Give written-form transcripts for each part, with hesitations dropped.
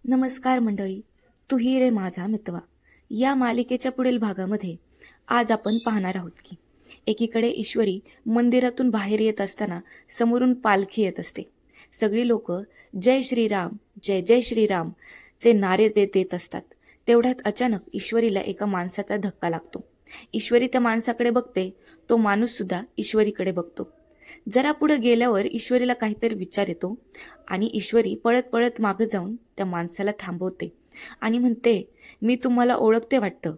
नमस्कार मंडळी, तूही रे माझा मितवा या मालिकेच्या पुढील भागामध्ये आज आपण पाहणार आहोत की एकीकडे ईश्वरी मंदिरातून बाहेर येत असताना समोरून पालखी येत असते. सगळी लोक जय श्रीराम जय जय श्रीराम चे नारे देत येत असतात. तेवढ्यात अचानक ईश्वरीला एका माणसाचा धक्का लागतो. ईश्वरी त्या माणसाकडे बघते, तो माणूस सुद्धा ईश्वरीकडे बघतो. जरा पुढे गेल्यावर ईश्वरीला काहीतरी विचार येतो आणि ईश्वरी पळत पळत मागे जाऊन त्या माणसाला थांबवते आणि म्हणते, मी तुम्हाला ओळखते वाटतं.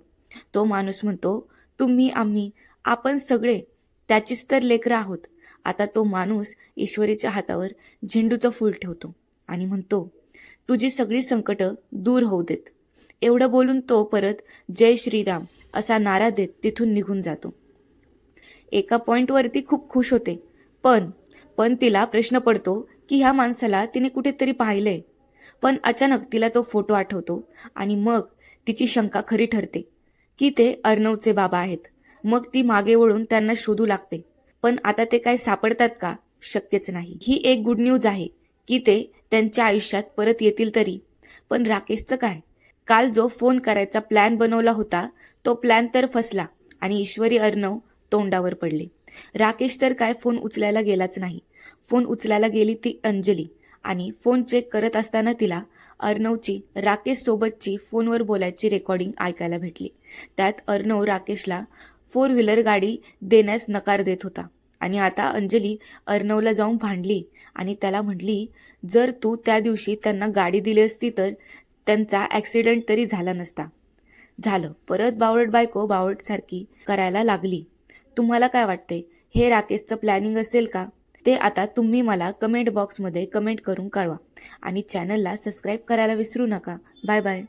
तो माणूस म्हणतो, तुम्ही आम्ही आपण सगळे त्याचीच तर लेकरं आहोत. आता तो माणूस ईश्वरीच्या हातावर झेंडूचं फूल ठेवतो आणि म्हणतो, तुझी सगळी संकटं दूर होऊ देत. एवढं बोलून तो परत जय श्रीराम असा नारा देत तिथून निघून जातो. एका पॉइंटवरती खूप खुश होते, पण पण तिला प्रश्न पडतो की ह्या माणसाला तिने कुठेतरी पाहिलंय. पण अचानक तिला तो फोटो आठवतो आणि मग तिची शंका खरी ठरते की ते अर्णवचे बाबा आहेत. मग ती मागे वळून त्यांना शोधू लागते, पण आता ते काय सापडतात का? शक्यच नाही. ही एक गुड न्यूज आहे की ते त्यांच्या आयुष्यात परत येतील तरी. पण राकेशचं काय? काल जो फोन करायचा प्लॅन बनवला होता तो प्लॅन तर फसला आणि ईश्वरी अर्णव तोंडावर पडले. राकेश तर काय फोन उचलायला गेलाच नाही. फोन उचलायला गेली ती अंजली आणि फोन चेक करत असताना तिला अर्णवची राकेश सोबतची फोनवर बोलायची रेकॉर्डिंग ऐकायला भेटली. त्यात अर्णव राकेशला 4 व्हीलर गाडी देण्यास नकार देत होता आणि आता अंजली अर्णवला जाऊन भांडली आणि त्याला म्हटली, जर तू त्या दिवशी त्यांना गाडी दिली असती तर त्यांचा ॲक्सिडेंट तरी झाला नसता. झालं, परत बावळट बायको बावळटसारखी करायला लागली. तुम्हाला काय वाटते, हे राकेशचं प्लॅनिंग असेल का? ते आता तुम्ही मला कमेंट बॉक्समध्ये कमेंट करून कळवा आणि चॅनलला सबस्क्राईब करायला विसरू नका. Bye bye.